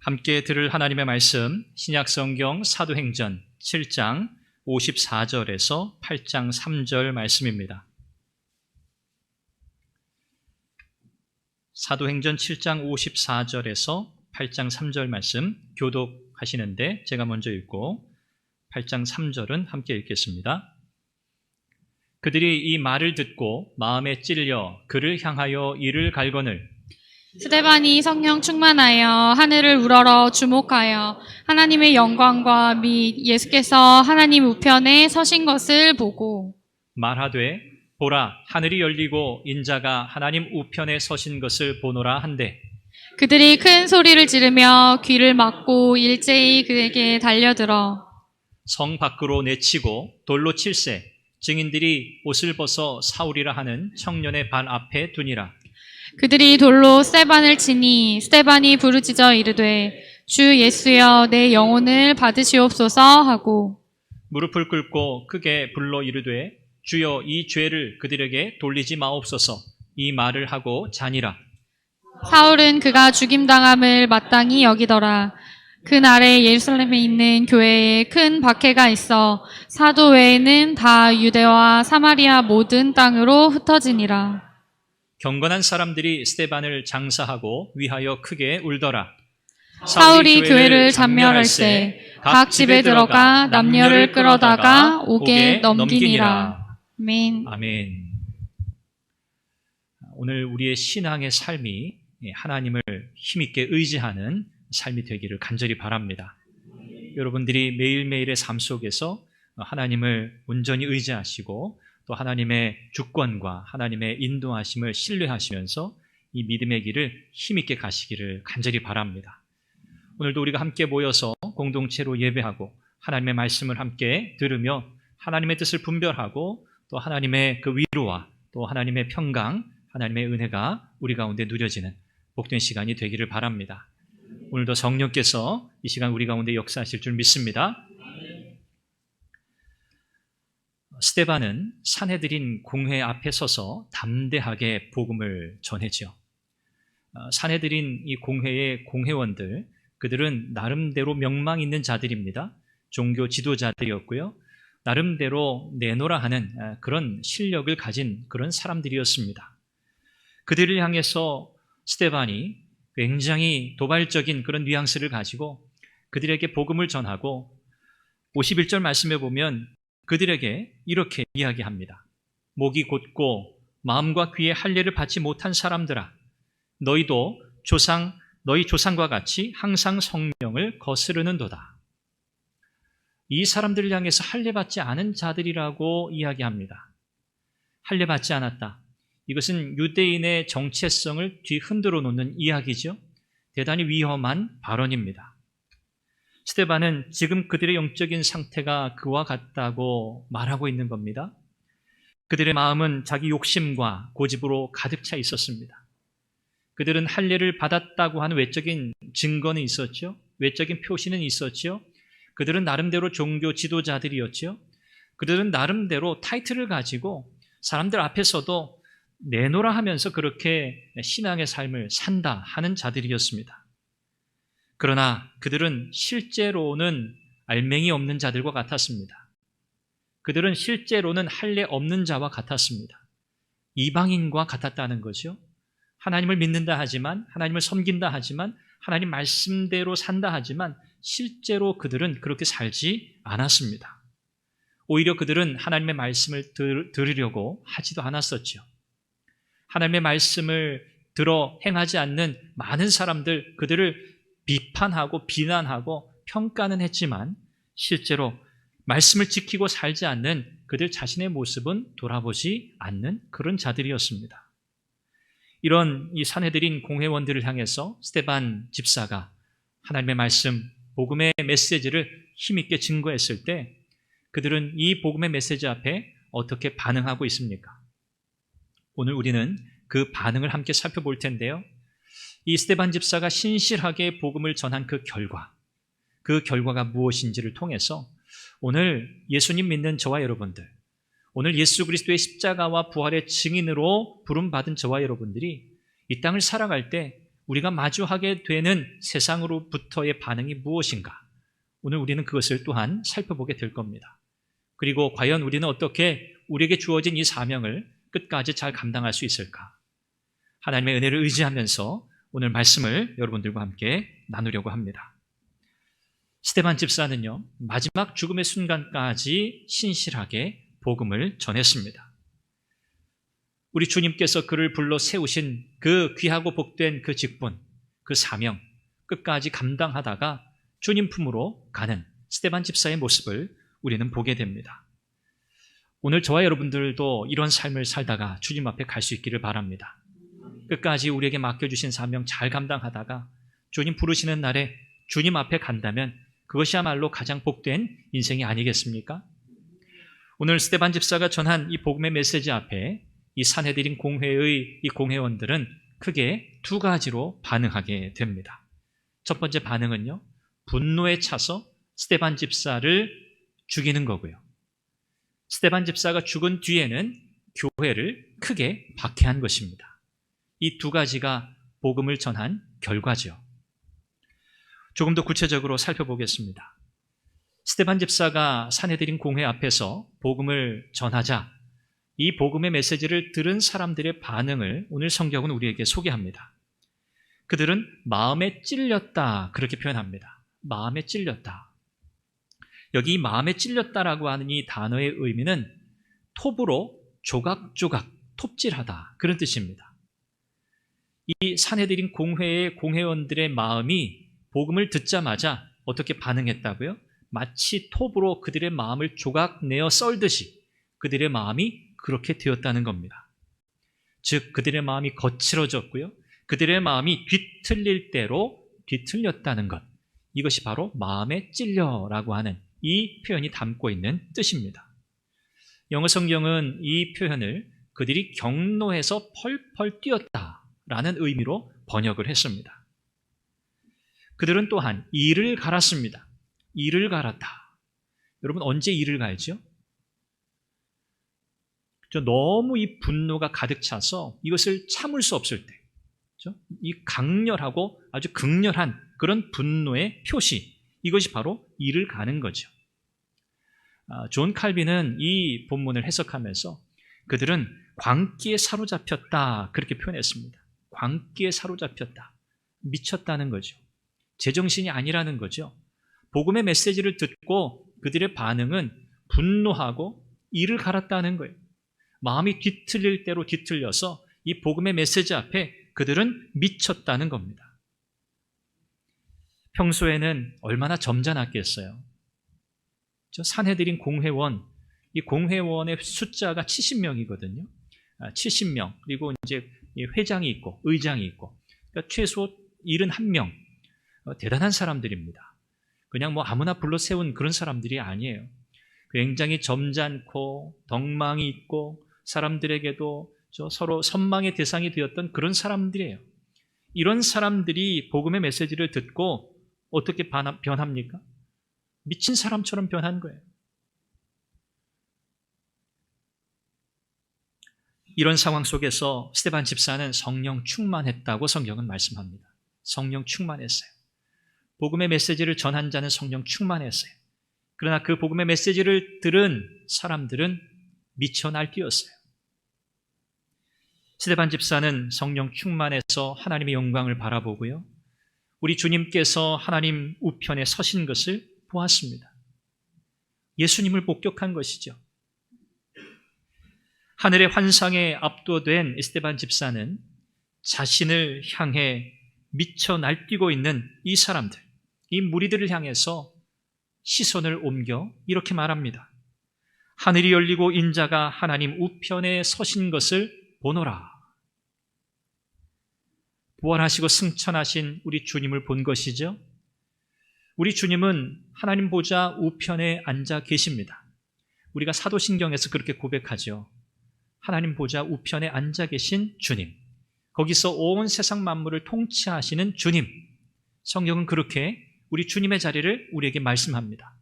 함께 들을 하나님의 말씀, 신약성경 사도행전 7장 54절에서 8장 3절 말씀입니다. 사도행전 7장 54절에서 8장 3절 말씀 교독하시는데 제가 먼저 읽고 8장 3절은 함께 읽겠습니다. 그들이 이 말을 듣고 마음에 찔려 그를 향하여 이를 갈거늘 스데반이 성령 충만하여 하늘을 우러러 주목하여 하나님의 영광과 및 예수께서 하나님 우편에 서신 것을 보고 말하되 보라 하늘이 열리고 인자가 하나님 우편에 서신 것을 보노라 한대 그들이 큰 소리를 지르며 귀를 막고 일제히 그에게 달려들어 성 밖으로 내치고 돌로 칠세 증인들이 옷을 벗어 사울이라 하는 청년의 발 앞에 두니라. 그들이 돌로 스데반을 치니 스데반이 부르짖어 이르되 주 예수여 내 영혼을 받으시옵소서 하고 무릎을 꿇고 크게 불러 이르되 주여 이 죄를 그들에게 돌리지 마옵소서. 이 말을 하고 자니라. 사울은 그가 죽임당함을 마땅히 여기더라. 그날에 예루살렘에 있는 교회에 큰 박해가 있어 사도 외에는 다 유대와 사마리아 모든 땅으로 흩어지니라. 경건한 사람들이 스데반을 장사하고 위하여 크게 울더라. 사울이 교회를 잔멸할세 각 집에 들어가 남녀를 끌어다가 옥에 넘기니라. 아멘. 아멘. 오늘 우리의 신앙의 삶이 하나님을 힘있게 의지하는 삶이 되기를 간절히 바랍니다. 여러분들이 매일매일의 삶 속에서 하나님을 온전히 의지하시고 또 하나님의 주권과 하나님의 인도하심을 신뢰하시면서 이 믿음의 길을 힘있게 가시기를 간절히 바랍니다. 오늘도 우리가 함께 모여서 공동체로 예배하고 하나님의 말씀을 함께 들으며 하나님의 뜻을 분별하고 또 하나님의 그 위로와 또 하나님의 평강, 하나님의 은혜가 우리 가운데 누려지는 복된 시간이 되기를 바랍니다. 오늘도 성령께서 이 시간 우리 가운데 역사하실 줄 믿습니다. 스데반은 산헤드린 공회 앞에 서서 담대하게 복음을 전했죠. 산헤드린 이 공회의 공회원들, 그들은 나름대로 명망 있는 자들입니다. 종교 지도자들이었고요. 나름대로 내노라 하는 그런 실력을 가진 그런 사람들이었습니다. 그들을 향해서 스데반이 굉장히 도발적인 그런 뉘앙스를 가지고 그들에게 복음을 전하고 51절 말씀에 보면 그들에게 이렇게 이야기합니다. 목이 곧고 마음과 귀에 할례를 받지 못한 사람들아, 너희도 너희 조상과 같이 항상 성령을 거스르는도다. 이 사람들을 향해서 할례 받지 않은 자들이라고 이야기합니다. 할례 받지 않았다. 이것은 유대인의 정체성을 뒤흔들어 놓는 이야기죠. 대단히 위험한 발언입니다. 스데반은 지금 그들의 영적인 상태가 그와 같다고 말하고 있는 겁니다. 그들의 마음은 자기 욕심과 고집으로 가득 차 있었습니다. 그들은 할례를 받았다고 하는 외적인 증거는 있었죠. 외적인 표시는 있었죠. 그들은 나름대로 종교 지도자들이었죠. 그들은 나름대로 타이틀을 가지고 사람들 앞에서도 내노라 하면서 그렇게 신앙의 삶을 산다 하는 자들이었습니다. 그러나 그들은 실제로는 알맹이 없는 자들과 같았습니다. 그들은 실제로는 할례 없는 자와 같았습니다. 이방인과 같았다는 거죠. 하나님을 믿는다 하지만, 하나님을 섬긴다 하지만, 하나님 말씀대로 산다 하지만 실제로 그들은 그렇게 살지 않았습니다. 오히려 그들은 하나님의 말씀을 들으려고 하지도 않았었죠. 하나님의 말씀을 들어 행하지 않는 많은 사람들, 그들을 비판하고 비난하고 평가는 했지만 실제로 말씀을 지키고 살지 않는 그들 자신의 모습은 돌아보지 않는 그런 자들이었습니다. 이런 이 산헤드린 공회원들을 향해서 스데반 집사가 하나님의 말씀, 복음의 메시지를 힘있게 증거했을 때 그들은 이 복음의 메시지 앞에 어떻게 반응하고 있습니까? 오늘 우리는 그 반응을 함께 살펴볼 텐데요. 이 스데반 집사가 신실하게 복음을 전한 그 결과가 무엇인지를 통해서 오늘 예수님 믿는 저와 여러분들, 오늘 예수 그리스도의 십자가와 부활의 증인으로 부름받은 저와 여러분들이 이 땅을 살아갈 때 우리가 마주하게 되는 세상으로부터의 반응이 무엇인가? 오늘 우리는 그것을 또한 살펴보게 될 겁니다. 그리고 과연 우리는 어떻게 우리에게 주어진 이 사명을 끝까지 잘 감당할 수 있을까? 하나님의 은혜를 의지하면서 오늘 말씀을 여러분들과 함께 나누려고 합니다. 스데반 집사는요, 마지막 죽음의 순간까지 신실하게 복음을 전했습니다. 우리 주님께서 그를 불러 세우신 그 귀하고 복된 그 직분, 그 사명 끝까지 감당하다가 주님 품으로 가는 스데반 집사의 모습을 우리는 보게 됩니다. 오늘 저와 여러분들도 이런 삶을 살다가 주님 앞에 갈 수 있기를 바랍니다. 끝까지 우리에게 맡겨주신 사명 잘 감당하다가 주님 부르시는 날에 주님 앞에 간다면 그것이야말로 가장 복된 인생이 아니겠습니까? 오늘 스데반 집사가 전한 이 복음의 메시지 앞에 이 산헤드린 공회의 이 공회원들은 크게 두 가지로 반응하게 됩니다. 첫 번째 반응은요, 분노에 차서 스데반 집사를 죽이는 거고요. 스데반 집사가 죽은 뒤에는 교회를 크게 박해한 것입니다. 이 두 가지가 복음을 전한 결과죠. 조금 더 구체적으로 살펴보겠습니다. 스데반 집사가 산헤드린 공회 앞에서 복음을 전하자 이 복음의 메시지를 들은 사람들의 반응을 오늘 성경은 우리에게 소개합니다. 그들은 마음에 찔렸다 그렇게 표현합니다. 마음에 찔렸다. 여기 마음에 찔렸다라고 하는 이 단어의 의미는 톱으로 조각조각 톱질하다 그런 뜻입니다. 이 산헤드린 공회의 공회원들의 마음이 복음을 듣자마자 어떻게 반응했다고요? 마치 톱으로 그들의 마음을 조각내어 썰듯이 그들의 마음이 그렇게 되었다는 겁니다. 즉 그들의 마음이 거칠어졌고요. 그들의 마음이 뒤틀릴 대로 뒤틀렸다는 것. 이것이 바로 마음에 찔려라고 하는 이 표현이 담고 있는 뜻입니다. 영어 성경은 이 표현을 그들이 경노해서 펄펄 뛰었다라는 의미로 번역을 했습니다. 그들은 또한 이를 갈았습니다. 이를 갈았다. 여러분 언제 이를 갈죠? 너무 이 분노가 가득 차서 이것을 참을 수 없을 때, 그렇죠? 이 강렬하고 아주 극렬한 그런 분노의 표시, 이것이 바로 이를 가는 거죠. 존 칼빈은 이 본문을 해석하면서 그들은 광기에 사로잡혔다 그렇게 표현했습니다. 광기에 사로잡혔다. 미쳤다는 거죠. 제정신이 아니라는 거죠. 복음의 메시지를 듣고 그들의 반응은 분노하고 이를 갈았다는 거예요. 마음이 뒤틀릴 대로 뒤틀려서 이 복음의 메시지 앞에 그들은 미쳤다는 겁니다. 평소에는 얼마나 점잖았겠어요. 산헤드린 공회원, 이 공회원의 숫자가 70명이거든요. 70명, 그리고 이제 회장이 있고 의장이 있고, 그러니까 최소 71명. 대단한 사람들입니다. 그냥 뭐 아무나 불러 세운 그런 사람들이 아니에요. 굉장히 점잖고 덕망이 있고 사람들에게도 서로 선망의 대상이 되었던 그런 사람들이에요. 이런 사람들이 복음의 메시지를 듣고 어떻게 변합니까? 미친 사람처럼 변한 거예요. 이런 상황 속에서 스데반 집사는 성령 충만했다고 성경은 말씀합니다. 성령 충만했어요. 복음의 메시지를 전한 자는 성령 충만했어요. 그러나 그 복음의 메시지를 들은 사람들은 미쳐 날뛰었어요. 스데반 집사는 성령 충만해서 하나님의 영광을 바라보고요. 우리 주님께서 하나님 우편에 서신 것을 보았습니다. 예수님을 목격한 것이죠. 하늘의 환상에 압도된 스데반 집사는 자신을 향해 미쳐 날뛰고 있는 이 사람들, 이 무리들을 향해서 시선을 옮겨 이렇게 말합니다. 하늘이 열리고 인자가 하나님 우편에 서신 것을 보노라. 부활하시고 승천하신 우리 주님을 본 것이죠. 우리 주님은 하나님 보좌 우편에 앉아 계십니다. 우리가 사도신경에서 그렇게 고백하죠. 하나님 보좌 우편에 앉아 계신 주님, 거기서 온 세상 만물을 통치하시는 주님, 성경은 그렇게 우리 주님의 자리를 우리에게 말씀합니다.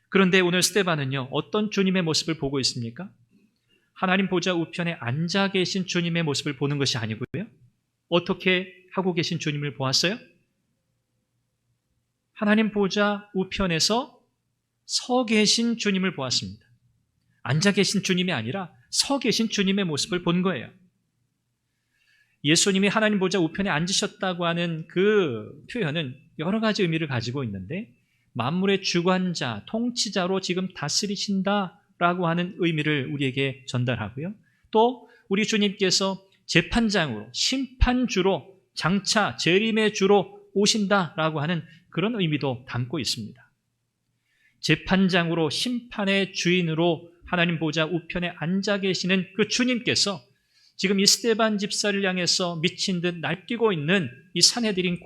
그런데 오늘 스데반은요, 어떤 주님의 모습을 보고 있습니까? 하나님 보좌 우편에 앉아 계신 주님의 모습을 보는 것이 아니고요. 어떻게 하고 계신 주님을 보았어요? 하나님 보좌 우편에서 서 계신 주님을 보았습니다. 앉아 계신 주님이 아니라 서 계신 주님의 모습을 본 거예요. 예수님이 하나님 보좌 우편에 앉으셨다고 하는 그 표현은 여러 가지 의미를 가지고 있는데, 만물의 주관자, 통치자로 지금 다스리신다라고 하는 의미를 우리에게 전달하고요. 또 우리 주님께서 재판장으로, 심판주로, 장차 재림의 주로 오신다라고 하는 그런 의미도 담고 있습니다. 재판장으로, 심판의 주인으로 하나님 보좌 우편에 앉아 계시는 그 주님께서 지금 이 스데반 집사를 향해서 미친 듯 날뛰고 있는 이 산헤드린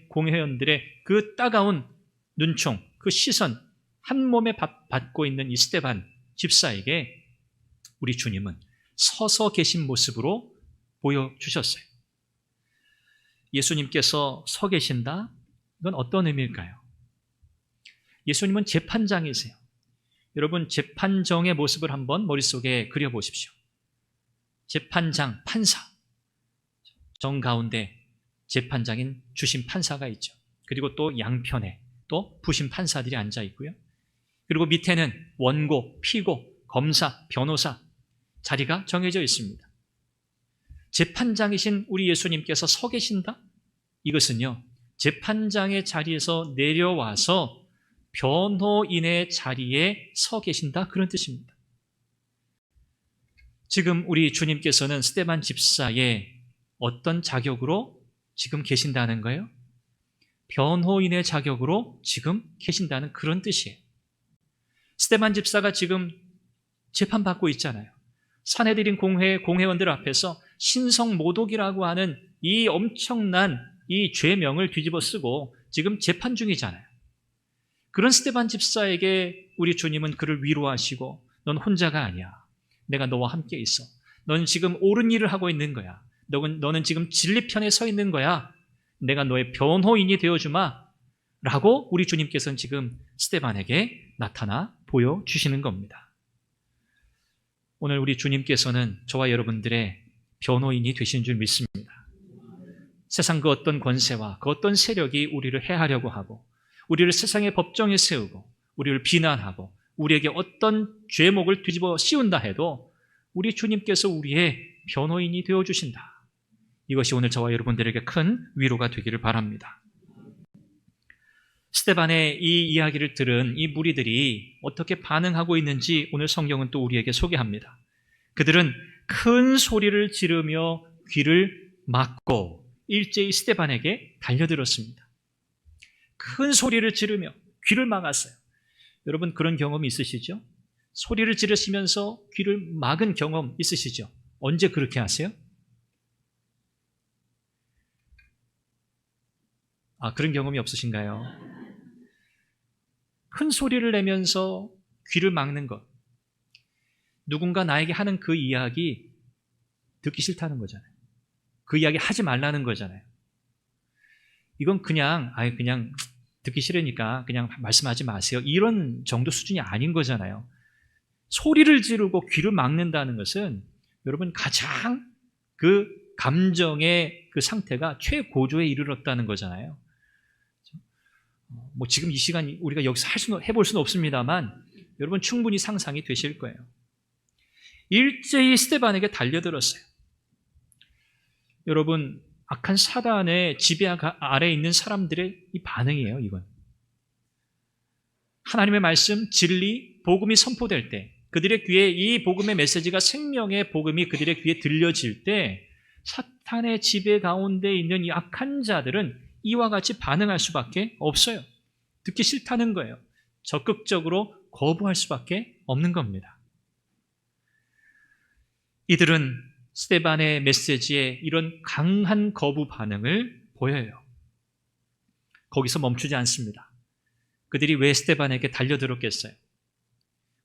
공회원들의 그 따가운 눈총, 그 시선, 한 몸에 받고 있는 이 스데반 집사에게 우리 주님은 서서 계신 모습으로 보여주셨어요. 예수님께서 서 계신다? 이건 어떤 의미일까요? 예수님은 재판장이세요. 여러분, 재판정의 모습을 한번 머릿속에 그려보십시오. 재판장, 판사. 정 가운데 재판장인 주심 판사가 있죠. 그리고 또 양편에 또 부심 판사들이 앉아 있고요. 그리고 밑에는 원고, 피고, 검사, 변호사 자리가 정해져 있습니다. 재판장이신 우리 예수님께서 서 계신다? 이것은요, 재판장의 자리에서 내려와서 변호인의 자리에 서 계신다, 그런 뜻입니다. 지금 우리 주님께서는 스데반 집사의 어떤 자격으로 지금 계신다는 거예요? 변호인의 자격으로 지금 계신다는 그런 뜻이에요. 스데반 집사가 지금 재판받고 있잖아요. 산헤드린 공회원들 앞에서 신성모독이라고 하는 이 엄청난 이 죄명을 뒤집어 쓰고 지금 재판 중이잖아요. 그런 스데반 집사에게 우리 주님은 그를 위로하시고, 넌 혼자가 아니야. 내가 너와 함께 있어. 너는 지금 옳은 일을 하고 있는 거야. 너는 지금 진리편에 서 있는 거야. 내가 너의 변호인이 되어주마. 라고 우리 주님께서는 지금 스데반에게 나타나 보여주시는 겁니다. 오늘 우리 주님께서는 저와 여러분들의 변호인이 되신 줄 믿습니다. 세상 그 어떤 권세와 그 어떤 세력이 우리를 해하려고 하고, 우리를 세상의 법정에 세우고, 우리를 비난하고, 우리에게 어떤 죄목을 뒤집어 씌운다 해도 우리 주님께서 우리의 변호인이 되어주신다. 이것이 오늘 저와 여러분들에게 큰 위로가 되기를 바랍니다. 스데반의 이 이야기를 들은 이 무리들이 어떻게 반응하고 있는지 오늘 성경은 또 우리에게 소개합니다. 그들은 큰 소리를 지르며 귀를 막고 일제히 스데반에게 달려들었습니다. 큰 소리를 지르며 귀를 막았어요. 여러분, 그런 경험이 있으시죠? 소리를 지르시면서 귀를 막은 경험 있으시죠? 언제 그렇게 하세요? 그런 경험이 없으신가요? 큰 소리를 내면서 귀를 막는 것. 누군가 나에게 하는 그 이야기 듣기 싫다는 거잖아요. 그 이야기 하지 말라는 거잖아요. 이건 그냥 듣기 싫으니까 그냥 말씀하지 마세요. 이런 정도 수준이 아닌 거잖아요. 소리를 지르고 귀를 막는다는 것은 여러분 가장 그 감정의 그 상태가 최고조에 이르렀다는 거잖아요. 뭐 지금 이 시간 우리가 여기서 해볼 수는 없습니다만 여러분 충분히 상상이 되실 거예요. 일제히 스데반에게 달려들었어요. 여러분, 악한 사단의 지배 아래에 있는 사람들의 이 반응이에요, 이건. 하나님의 말씀, 진리, 복음이 선포될 때, 그들의 귀에 이 복음의 메시지가 생명의 복음이 그들의 귀에 들려질 때, 사탄의 지배 가운데 있는 이 악한 자들은 이와 같이 반응할 수밖에 없어요. 듣기 싫다는 거예요. 적극적으로 거부할 수밖에 없는 겁니다. 이들은 스데반의 메시지에 이런 강한 거부 반응을 보여요. 거기서 멈추지 않습니다. 그들이 왜 스데반에게 달려들었겠어요?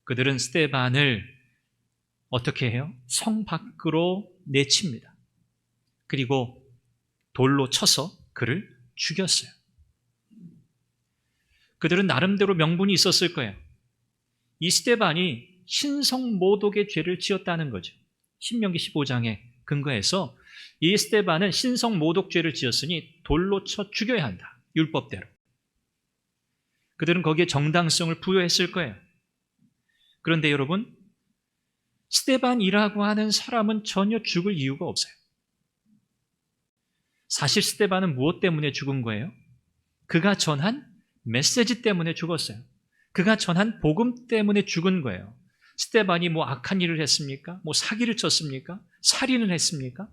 그들은 스데반을 어떻게 해요? 성 밖으로 내칩니다. 그리고 돌로 쳐서 그를 죽였어요. 그들은 나름대로 명분이 있었을 거예요. 이 스데반이 신성모독의 죄를 지었다는 거죠. 신명기 15장에 근거해서 이 스데반은 신성 모독죄를 지었으니 돌로 쳐 죽여야 한다. 율법대로. 그들은 거기에 정당성을 부여했을 거예요. 그런데 여러분, 스데반이라고 하는 사람은 전혀 죽을 이유가 없어요. 사실 스데반은 무엇 때문에 죽은 거예요? 그가 전한 메시지 때문에 죽었어요. 그가 전한 복음 때문에 죽은 거예요. 스데반이 뭐 악한 일을 했습니까? 뭐 사기를 쳤습니까? 살인을 했습니까?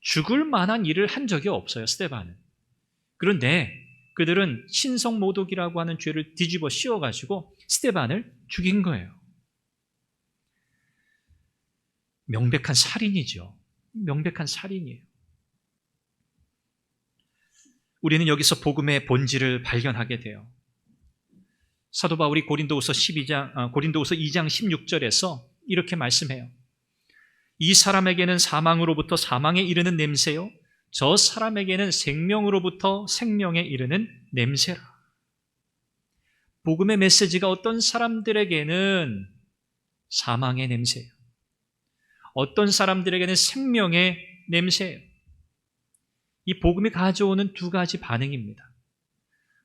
죽을 만한 일을 한 적이 없어요, 스데반은. 그런데 그들은 신성 모독이라고 하는 죄를 뒤집어 씌워가지고 스데반을 죽인 거예요. 명백한 살인이죠. 명백한 살인이에요. 우리는 여기서 복음의 본질을 발견하게 돼요. 사도 바울이 고린도후서 2장 16절에서 이렇게 말씀해요. 이 사람에게는 사망으로부터 사망에 이르는 냄새요, 저 사람에게는 생명으로부터 생명에 이르는 냄새라. 복음의 메시지가 어떤 사람들에게는 사망의 냄새예요. 어떤 사람들에게는 생명의 냄새예요. 이 복음이 가져오는 두 가지 반응입니다.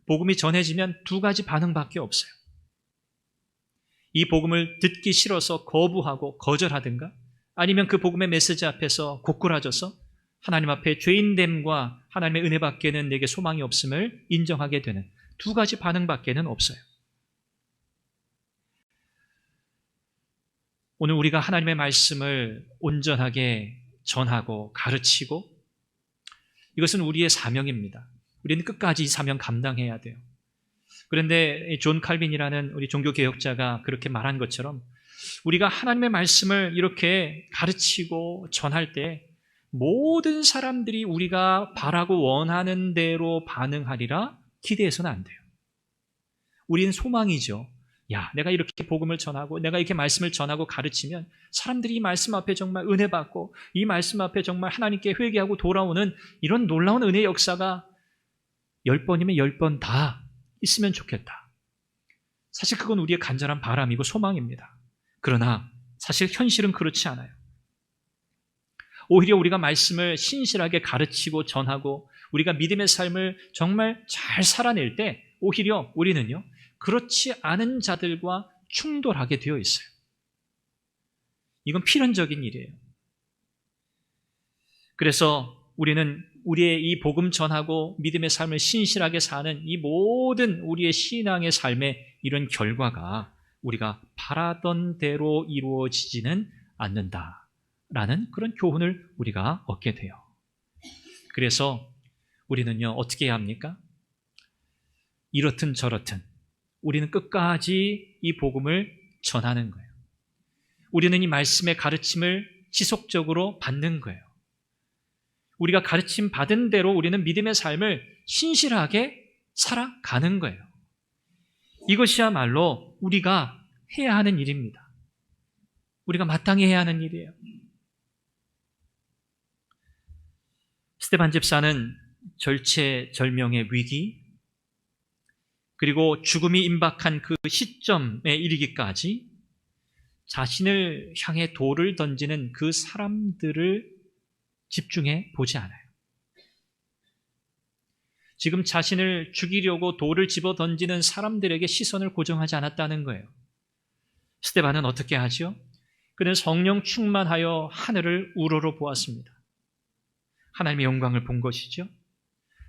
복음이 전해지면 두 가지 반응밖에 없어요. 이 복음을 듣기 싫어서 거부하고 거절하든가, 아니면 그 복음의 메시지 앞에서 고꾸라져서 하나님 앞에 죄인됨과 하나님의 은혜밖에는 내게 소망이 없음을 인정하게 되는 두 가지 반응밖에는 없어요. 오늘 우리가 하나님의 말씀을 온전하게 전하고 가르치고, 이것은 우리의 사명입니다. 우리는 끝까지 이 사명 감당해야 돼요. 그런데 존 칼빈이라는 우리 종교개혁자가 그렇게 말한 것처럼 우리가 하나님의 말씀을 이렇게 가르치고 전할 때 모든 사람들이 우리가 바라고 원하는 대로 반응하리라 기대해서는 안 돼요. 우리는 소망이죠. 야, 내가 이렇게 복음을 전하고 내가 이렇게 말씀을 전하고 가르치면 사람들이 이 말씀 앞에 정말 은혜 받고 이 말씀 앞에 정말 하나님께 회개하고 돌아오는 이런 놀라운 은혜의 역사가 10번이면 10번 다 있으면 좋겠다. 사실 그건 우리의 간절한 바람이고 소망입니다. 그러나 사실 현실은 그렇지 않아요. 오히려 우리가 말씀을 신실하게 가르치고 전하고 우리가 믿음의 삶을 정말 잘 살아낼 때 오히려 우리는요, 그렇지 않은 자들과 충돌하게 되어 있어요. 이건 필연적인 일이에요. 그래서 우리는 우리의 이 복음 전하고 믿음의 삶을 신실하게 사는 이 모든 우리의 신앙의 삶의 이런 결과가 우리가 바라던 대로 이루어지지는 않는다라는 그런 교훈을 우리가 얻게 돼요. 그래서 우리는요, 어떻게 해야 합니까? 이렇든 저렇든 우리는 끝까지 이 복음을 전하는 거예요. 우리는 이 말씀의 가르침을 지속적으로 받는 거예요. 우리가 가르침 받은 대로 우리는 믿음의 삶을 신실하게 살아가는 거예요. 이것이야말로 우리가 해야 하는 일입니다. 우리가 마땅히 해야 하는 일이에요. 스데반 집사는 절체절명의 위기, 그리고 죽음이 임박한 그 시점에 이르기까지 자신을 향해 돌을 던지는 그 사람들을 집중해 보지 않아요. 지금 자신을 죽이려고 돌을 집어 던지는 사람들에게 시선을 고정하지 않았다는 거예요. 스데반은 어떻게 하죠? 그는 성령 충만하여 하늘을 우러러 보았습니다. 하나님의 영광을 본 것이죠.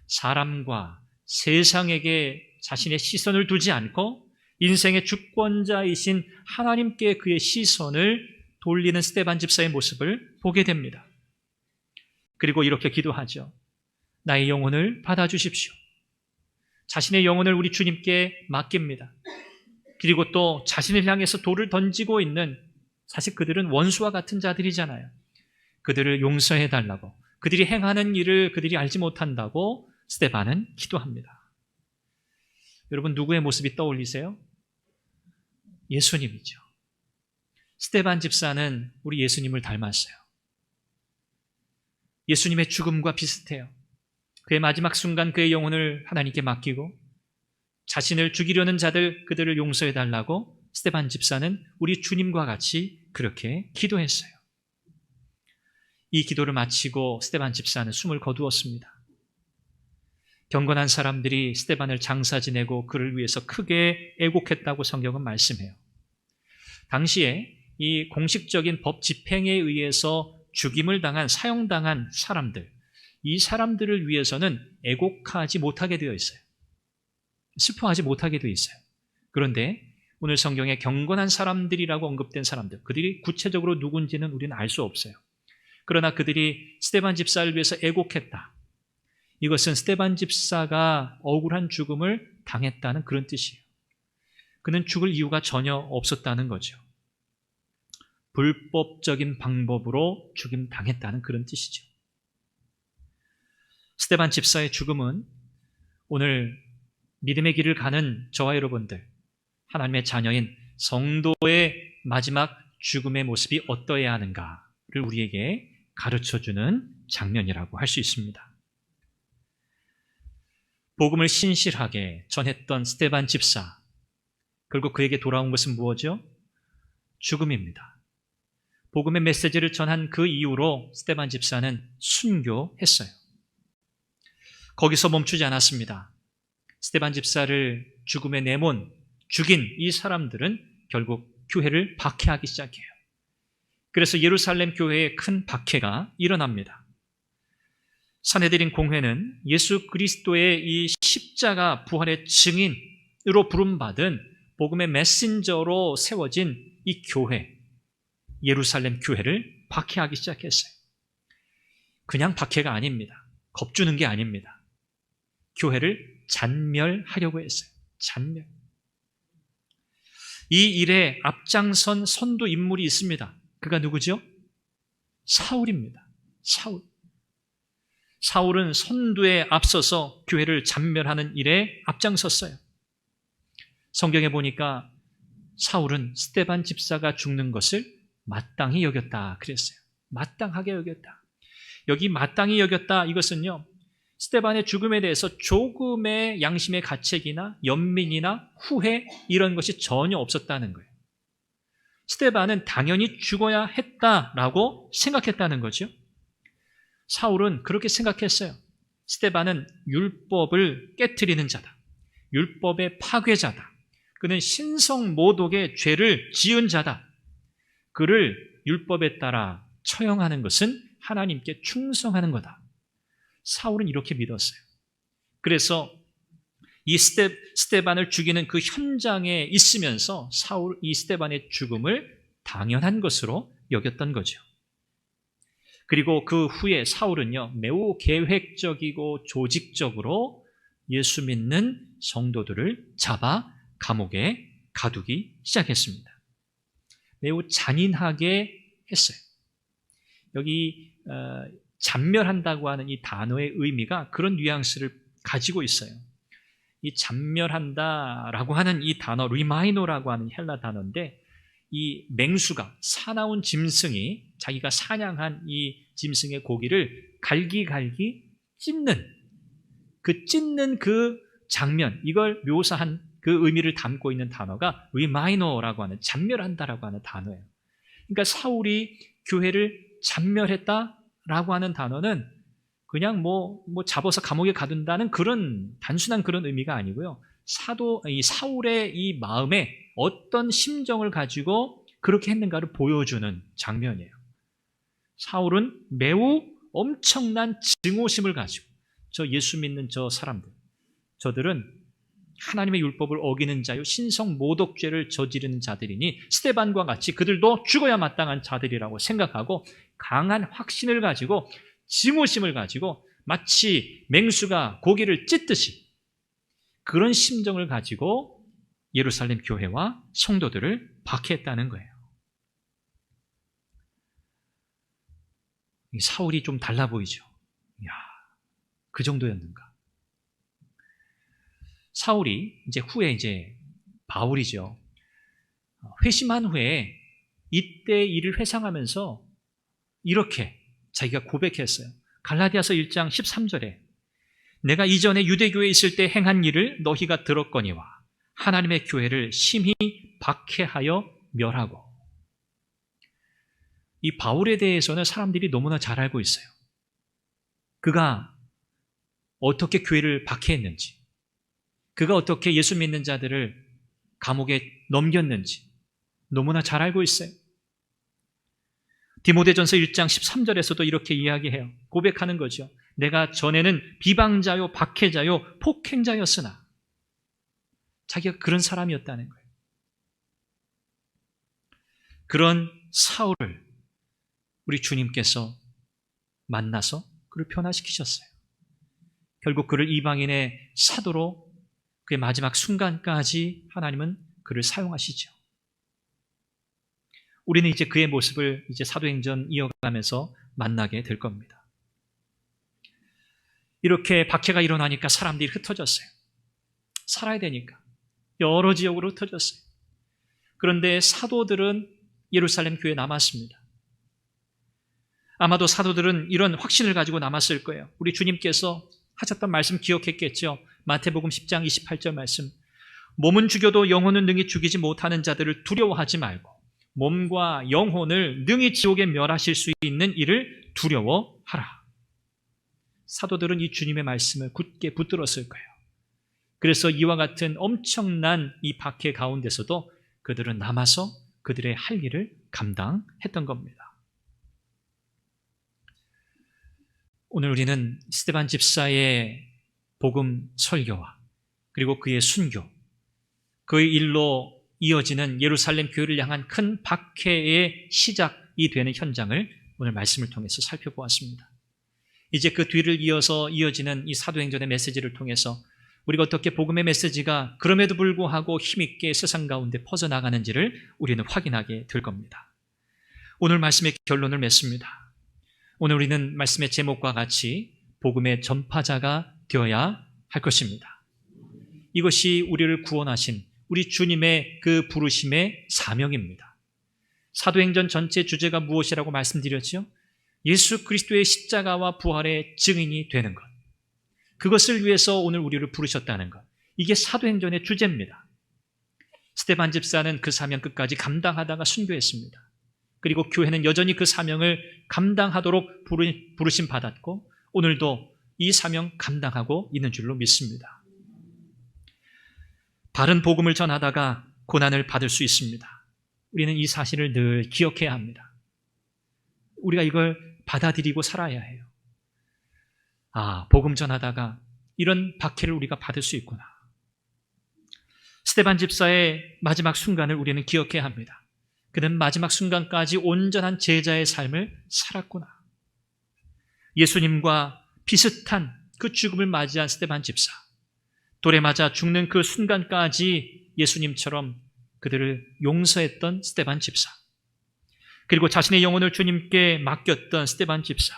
사람과 세상에게 자신의 시선을 두지 않고 인생의 주권자이신 하나님께 그의 시선을 돌리는 스데반 집사의 모습을 보게 됩니다. 그리고 이렇게 기도하죠. 나의 영혼을 받아주십시오. 자신의 영혼을 우리 주님께 맡깁니다. 그리고 또 자신을 향해서 돌을 던지고 있는, 사실 그들은 원수와 같은 자들이잖아요. 그들을 용서해달라고, 그들이 행하는 일을 그들이 알지 못한다고 스데반은 기도합니다. 여러분, 누구의 모습이 떠올리세요? 예수님이죠. 스데반 집사는 우리 예수님을 닮았어요. 예수님의 죽음과 비슷해요. 그의 마지막 순간 그의 영혼을 하나님께 맡기고 자신을 죽이려는 자들, 그들을 용서해달라고 스데반 집사는 우리 주님과 같이 그렇게 기도했어요. 이 기도를 마치고 스데반 집사는 숨을 거두었습니다. 경건한 사람들이 스데반을 장사 지내고 그를 위해서 크게 애곡했다고 성경은 말씀해요. 당시에 이 공식적인 법 집행에 의해서 죽임을 당한, 사형당한 사람들, 이 사람들을 위해서는 애곡하지 못하게 되어 있어요. 슬퍼하지 못하게 되어 있어요. 그런데 오늘 성경에 경건한 사람들이라고 언급된 사람들, 그들이 구체적으로 누군지는 우리는 알 수 없어요. 그러나 그들이 스데반 집사를 위해서 애곡했다. 이것은 스데반 집사가 억울한 죽음을 당했다는 그런 뜻이에요. 그는 죽을 이유가 전혀 없었다는 거죠. 불법적인 방법으로 죽임 당했다는 그런 뜻이죠. 스데반 집사의 죽음은 오늘 믿음의 길을 가는 저와 여러분들, 하나님의 자녀인 성도의 마지막 죽음의 모습이 어떠해야 하는가를 우리에게 가르쳐주는 장면이라고 할 수 있습니다. 복음을 신실하게 전했던 스데반 집사, 결국 그에게 돌아온 것은 무엇이죠? 죽음입니다. 복음의 메시지를 전한 그 이후로 스데반 집사는 순교했어요. 거기서 멈추지 않았습니다. 스데반 집사를 죽음에 내몬, 죽인 이 사람들은 결국 교회를 박해하기 시작해요. 그래서 예루살렘 교회에 큰 박해가 일어납니다. 산헤드린 공회는 예수 그리스도의 이 십자가 부활의 증인으로 부름받은 복음의 메신저로 세워진 이 교회, 예루살렘 교회를 박해하기 시작했어요. 그냥 박해가 아닙니다. 겁주는 게 아닙니다. 교회를 잔멸하려고 했어요. 잔멸. 이 일에 앞장선 선도 인물이 있습니다. 그가 누구죠? 사울입니다. 사울. 사울은 선두에 앞서서 교회를 잔멸하는 일에 앞장섰어요. 성경에 보니까 사울은 스데반 집사가 죽는 것을 마땅히 여겼다 그랬어요. 마땅하게 여겼다. 여기 마땅히 여겼다, 이것은요, 스데반의 죽음에 대해서 조금의 양심의 가책이나 연민이나 후회, 이런 것이 전혀 없었다는 거예요. 스데반은 당연히 죽어야 했다라고 생각했다는 거죠. 사울은 그렇게 생각했어요. 스데반은 율법을 깨트리는 자다. 율법의 파괴자다. 그는 신성모독의 죄를 지은 자다. 그를 율법에 따라 처형하는 것은 하나님께 충성하는 거다. 사울은 이렇게 믿었어요. 그래서 이 스데반을 죽이는 그 현장에 있으면서 이 스데반의 죽음을 당연한 것으로 여겼던 거죠. 그리고 그 후에 사울은요, 매우 계획적이고 조직적으로 예수 믿는 성도들을 잡아 감옥에 가두기 시작했습니다. 매우 잔인하게 했어요. 여기 잔멸한다고 하는 이 단어의 의미가 그런 뉘앙스를 가지고 있어요. 이 잔멸한다라고 하는 이 단어, 리마이노라고 하는 헬라 단어인데, 이 맹수가, 사나운 짐승이 자기가 사냥한 이 짐승의 고기를 갈기갈기 찢는 그 장면, 이걸 묘사한 그 의미를 담고 있는 단어가 리마이노라고 하는, 잔멸한다라고 하는 단어예요. 그러니까 사울이 교회를 잔멸했다라고 하는 단어는 그냥 뭐 잡아서 감옥에 가둔다는 그런 단순한 그런 의미가 아니고요. 이 사울의 이 마음에 어떤 심정을 가지고 그렇게 했는가를 보여주는 장면이에요. 사울은 매우 엄청난 증오심을 가지고, 저 예수 믿는 저 사람들, 저들은 하나님의 율법을 어기는 자요 신성 모독죄를 저지르는 자들이니 스데반과 같이 그들도 죽어야 마땅한 자들이라고 생각하고, 강한 확신을 가지고, 증오심을 가지고, 마치 맹수가 고기를 찢듯이 그런 심정을 가지고 예루살렘 교회와 성도들을 박해했다는 거예요. 사울이 좀 달라 보이죠? 이야, 그 정도였는가? 사울이 후에 바울이죠. 회심한 후에 이때 일을 회상하면서 이렇게 자기가 고백했어요. 갈라디아서 1장 13절에 내가 이전에 유대교에 있을 때 행한 일을 너희가 들었거니와 하나님의 교회를 심히 박해하여 멸하고. 이 바울에 대해서는 사람들이 너무나 잘 알고 있어요. 그가 어떻게 교회를 박해했는지, 그가 어떻게 예수 믿는 자들을 감옥에 넘겼는지 너무나 잘 알고 있어요. 디모데전서 1장 13절에서도 이렇게 이야기해요. 고백하는 거죠. 내가 전에는 비방자요, 박해자요, 폭행자였으나, 자기가 그런 사람이었다는 거예요. 그런 사울을 우리 주님께서 만나서 그를 변화시키셨어요. 결국 그를 이방인의 사도로 그의 마지막 순간까지 하나님은 그를 사용하시죠. 우리는 이제 그의 모습을 이제 사도행전 이어가면서 만나게 될 겁니다. 이렇게 박해가 일어나니까 사람들이 흩어졌어요. 살아야 되니까 여러 지역으로 흩어졌어요. 그런데 사도들은 예루살렘 교회에 남았습니다. 아마도 사도들은 이런 확신을 가지고 남았을 거예요. 우리 주님께서 하셨던 말씀 기억했겠죠. 마태복음 10장 28절 말씀. 몸은 죽여도 영혼은 능히 죽이지 못하는 자들을 두려워하지 말고 몸과 영혼을 능히 지옥에 멸하실 수 있는 이를 두려워하라. 사도들은 이 주님의 말씀을 굳게 붙들었을 거예요. 그래서 이와 같은 엄청난 이 박해 가운데서도 그들은 남아서 그들의 할 일을 감당했던 겁니다. 오늘 우리는 스데반 집사의 복음 설교와 그리고 그의 순교, 그의 일로 이어지는 예루살렘 교회를 향한 큰 박해의 시작이 되는 현장을 오늘 말씀을 통해서 살펴보았습니다. 이제 그 뒤를 이어서 이어지는 이 사도행전의 메시지를 통해서 우리가 어떻게 복음의 메시지가 그럼에도 불구하고 힘있게 세상 가운데 퍼져나가는지를 우리는 확인하게 될 겁니다. 오늘 말씀의 결론을 맺습니다. 오늘 우리는 말씀의 제목과 같이 복음의 전파자가 되어야 할 것입니다. 이것이 우리를 구원하신 우리 주님의 그 부르심의 사명입니다. 사도행전 전체 주제가 무엇이라고 말씀드렸죠? 예수 그리스도의 십자가와 부활의 증인이 되는 것. 그것을 위해서 오늘 우리를 부르셨다는 것. 이게 사도행전의 주제입니다. 스데반 집사는 그 사명 끝까지 감당하다가 순교했습니다. 그리고 교회는 여전히 그 사명을 감당하도록 부르심 받았고 오늘도 이 사명 감당하고 있는 줄로 믿습니다. 바른 복음을 전하다가 고난을 받을 수 있습니다. 우리는 이 사실을 늘 기억해야 합니다. 우리가 이걸 받아들이고 살아야 해요. 아, 복음 전하다가 이런 박해를 우리가 받을 수 있구나. 스데반 집사의 마지막 순간을 우리는 기억해야 합니다. 그는 마지막 순간까지 온전한 제자의 삶을 살았구나. 예수님과 비슷한 그 죽음을 맞이한 스데반 집사. 돌에 맞아 죽는 그 순간까지 예수님처럼 그들을 용서했던 스데반 집사. 그리고 자신의 영혼을 주님께 맡겼던 스데반 집사.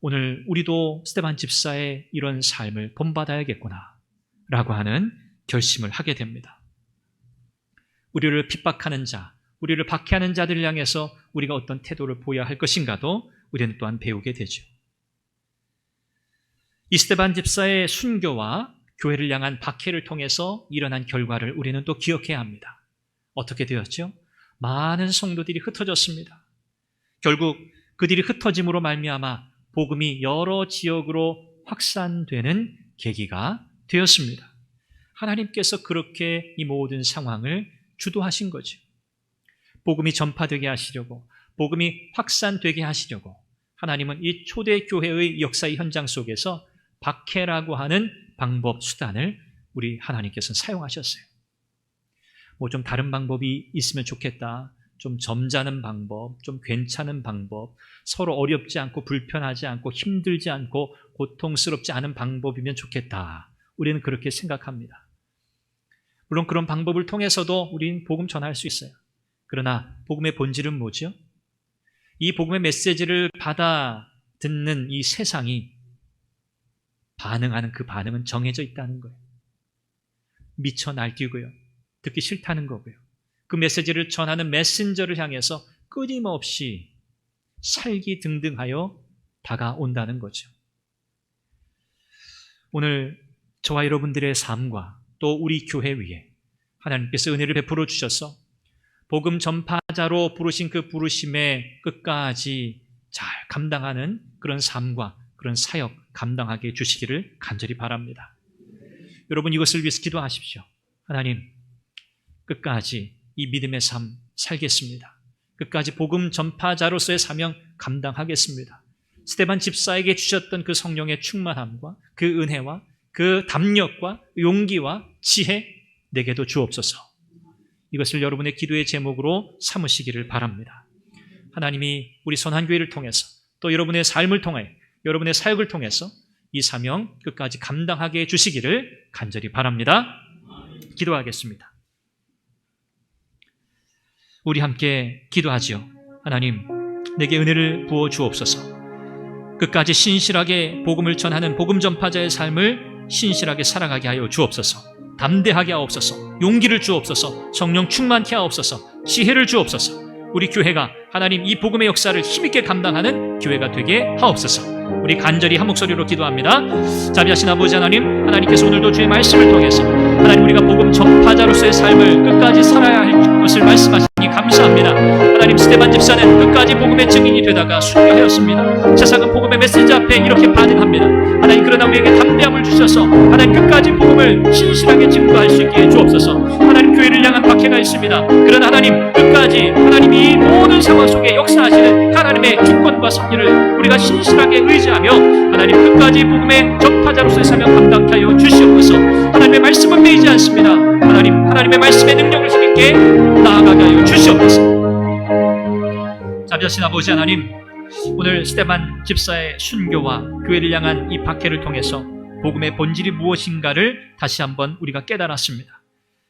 오늘 우리도 스데반 집사의 이런 삶을 본받아야겠구나 라고 하는 결심을 하게 됩니다. 우리를 핍박하는 자, 우리를 박해하는 자들을 향해서 우리가 어떤 태도를 보여야 할 것인가도 우리는 또한 배우게 되죠. 이 스데반 집사의 순교와 교회를 향한 박해를 통해서 일어난 결과를 우리는 또 기억해야 합니다. 어떻게 되었죠? 많은 성도들이 흩어졌습니다. 결국 그들이 흩어짐으로 말미암아 복음이 여러 지역으로 확산되는 계기가 되었습니다. 하나님께서 그렇게 이 모든 상황을 주도하신 거죠. 복음이 전파되게 하시려고, 복음이 확산되게 하시려고 하나님은 이 초대교회의 역사의 현장 속에서 박해라고 하는 방법, 수단을 우리 하나님께서는 사용하셨어요. 뭐 좀 다른 방법이 있으면 좋겠다. 좀 점잖은 방법, 좀 괜찮은 방법, 서로 어렵지 않고 불편하지 않고 힘들지 않고 고통스럽지 않은 방법이면 좋겠다. 우리는 그렇게 생각합니다. 물론 그런 방법을 통해서도 우리는 복음 전할 수 있어요. 그러나 복음의 본질은 뭐죠? 이 복음의 메시지를 받아 듣는 이 세상이 반응하는 그 반응은 정해져 있다는 거예요. 미쳐 날뛰고요. 듣기 싫다는 거고요. 그 메시지를 전하는 메신저를 향해서 끊임없이 살기등등하여 다가온다는 거죠. 오늘 저와 여러분들의 삶과 또 우리 교회 위에 하나님께서 은혜를 베풀어 주셔서 복음 전파자로 부르신 그 부르심의 끝까지 잘 감당하는 그런 삶과 그런 사역 감당하게 해주시기를 간절히 바랍니다. 여러분, 이것을 위해서 기도하십시오. 하나님, 끝까지 이 믿음의 삶 살겠습니다. 끝까지 복음 전파자로서의 사명 감당하겠습니다. 스데반 집사에게 주셨던 그 성령의 충만함과 그 은혜와 그 담력과 용기와 지혜 내게도 주옵소서. 이것을 여러분의 기도의 제목으로 삼으시기를 바랍니다. 하나님이 우리 선한교회를 통해서 또 여러분의 삶을 통해 여러분의 사역을 통해서 이 사명 끝까지 감당하게 해주시기를 간절히 바랍니다. 기도하겠습니다. 우리 함께 기도하지요. 하나님, 내게 은혜를 부어 주옵소서. 끝까지 신실하게 복음을 전하는 복음 전파자의 삶을 신실하게 살아가게 하여 주옵소서. 담대하게 하옵소서. 용기를 주옵소서. 성령 충만케 하옵소서. 지혜를 주옵소서. 우리 교회가 하나님 이 복음의 역사를 힘있게 감당하는 교회가 되게 하옵소서. 우리 간절히 한 목소리로 기도합니다. 자비하신 아버지 하나님, 하나님께서 오늘도 주의 말씀을 통해서 하나님 우리가 복음 전파자로서의 삶을 끝까지 살아야 할 것을 말씀하시니 감사합니다. 하나님, 스데반 집사는 끝까지 복음의 증인이 되다가 순교하였습니다. 세상은 복음의 메시지 앞에 이렇게 반응합니다. 하나님, 그러나 우리에게 담대함을 주셔서 하나님 끝까지 복음을 신실하게 증거할 수 있게 주옵소서. 하나님, 교회를 향한 박해가 있습니다. 그러나 하나님, 끝까지 하나님 이 모든 상황 속에 역사하시는 하나님의 주권과 섭리를 우리가 신실하게 의지하며 하나님 끝까지 복음의 전파자로서의 사명 감당케 하여 주시옵소서. 하나님의 말씀은 매이지 않습니다. 하나님의 말씀의 능력을 힘있게 나아가게 하여 주시옵소서. 자비하신 아버지 하나님, 오늘 스데반 집사의 순교와 교회를 향한 이 박해를 통해서 복음의 본질이 무엇인가를 다시 한번 우리가 깨달았습니다.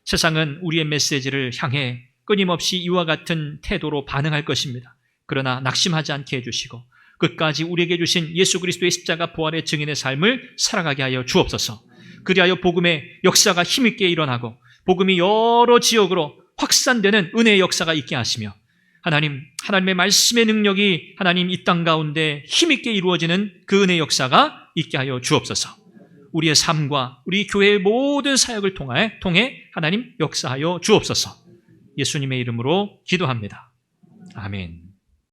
세상은 우리의 메시지를 향해 끊임없이 이와 같은 태도로 반응할 것입니다. 그러나 낙심하지 않게 해주시고 끝까지 우리에게 주신 예수 그리스도의 십자가 부활의 증인의 삶을 살아가게 하여 주옵소서. 그리하여 복음의 역사가 힘있게 일어나고 복음이 여러 지역으로 확산되는 은혜의 역사가 있게 하시며 하나님의 말씀의 능력이 하나님 이 땅 가운데 힘있게 이루어지는 그 은혜의 역사가 있게 하여 주옵소서. 우리의 삶과 우리 교회의 모든 사역을 통해 하나님 역사하여 주옵소서. 예수님의 이름으로 기도합니다. 아멘.